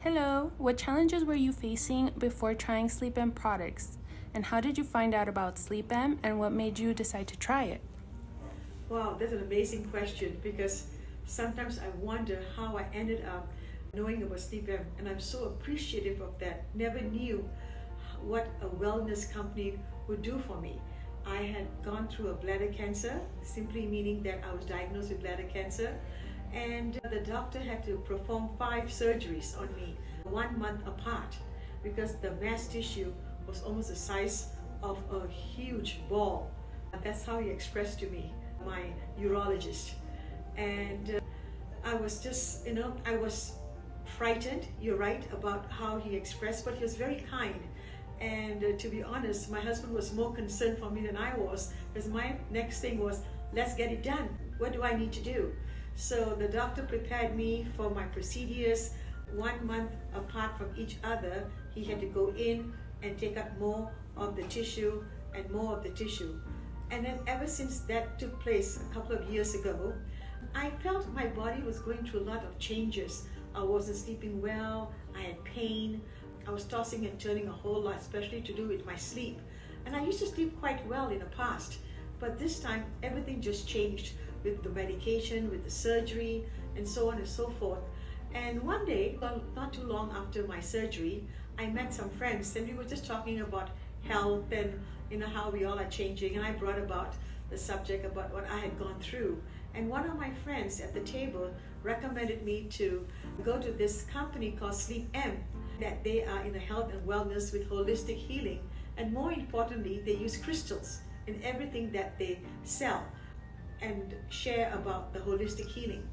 Hello, what challenges were you facing before trying SleepM products? And how did you find out about SleepM and what made you decide to try it? Wow, that's an amazing question because sometimes I wonder how I ended up knowing about SleepM, and I'm so appreciative of that. Never knew what a wellness company would do for me. I had gone through a bladder cancer, simply meaning that I was diagnosed with bladder cancer, and the doctor had to perform 5 surgeries on me, 1 month apart, because the mass tissue was almost the size of a huge ball. That's how he expressed to me, my urologist. And I was just, I was frightened, you're right, about how he expressed, but he was very kind. And to be honest, my husband was more concerned for me than I was, because my next thing was, let's get it done. What do I need to do? So the doctor prepared me for my procedures 1 month apart from each other. He had to go in and take out more of the tissue and more of the tissue. And then ever since that took place a couple of years ago, I felt my body was going through a lot of changes. I wasn't sleeping well, I had pain, I was tossing and turning a whole lot, especially to do with my sleep. And I used to sleep quite well in the past, but this time everything just changed with the medication, with the surgery, and so on and so forth. And one day, well, not too long after my surgery, I met some friends and we were just talking about health and how we all are changing, and I brought about the subject about what I had gone through. And one of my friends at the table recommended me to go to this company called SleepM, that they are in the health and wellness with holistic healing, and more importantly, they use crystals in everything that they sell and share about the holistic healing.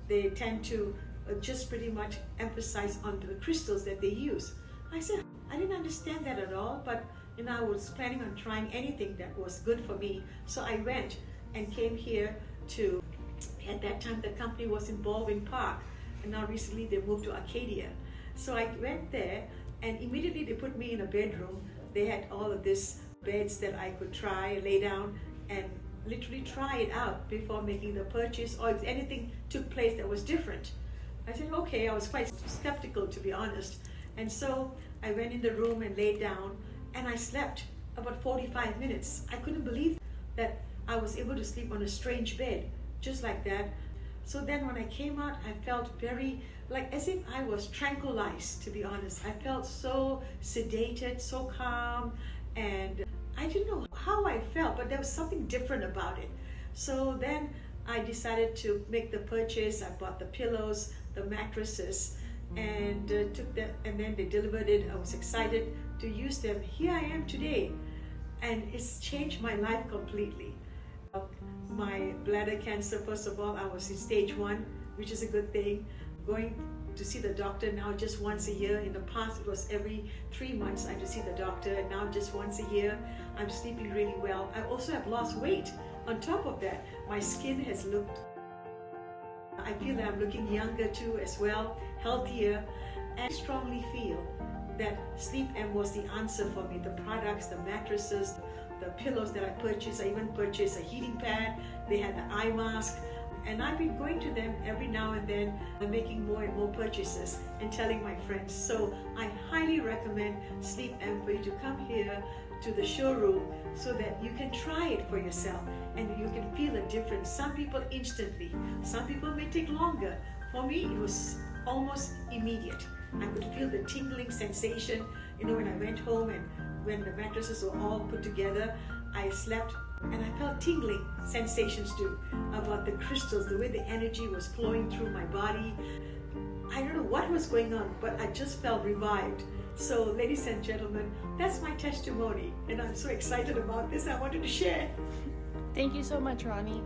They tend to just pretty much emphasize on the crystals that they use. I said, I didn't understand that at all, but I was planning on trying anything that was good for me. So I went and came here to, at that time the company was in Baldwin Park, and now recently they moved to Arcadia. So I went there and immediately they put me in a bedroom. They had all of these beds that I could try, lay down and literally try it out before making the purchase, or if anything took place that was different. I said, okay. I was quite skeptical, to be honest. And so I went in the room and laid down, and I slept about 45 minutes. I couldn't believe that I was able to sleep on a strange bed, just like that. So then when I came out, I felt very, like as if I was tranquilized, to be honest. I felt so sedated, so calm, and I didn't know how I felt, but there was something different about it. So then I decided to make the purchase. I bought the pillows, the mattresses, and took them, and then they delivered it. I was excited to use them. Here I am today, and it's changed my life completely. My bladder cancer, first of all, I was in stage 1, which is a good thing. Going to see the doctor now just once a year. In the past it was every 3 months I had to see the doctor, and now just once a year. I'm sleeping really well. I also have lost weight. On top of that, my skin has looked, I feel that I'm looking younger too as well, healthier, and I strongly feel that SleepM was the answer for me. The products, the mattresses, the pillows that I purchased. I even purchased a heating pad. They had the eye mask. And I've been going to them every now and then, making more and more purchases and telling my friends. So I highly recommend SleepM for you to come here to the showroom so that you can try it for yourself and you can feel a difference. Some people instantly, some people may take longer. For me, it was almost immediate. I could feel the tingling sensation, when I went home, and when the mattresses were all put together, I slept and I felt tingling sensations too, about the crystals, the way the energy was flowing through my body. I don't know what was going on, but I just felt revived. So ladies and gentlemen, that's my testimony, and I'm so excited about this. I wanted to share. Thank you so much, Rani.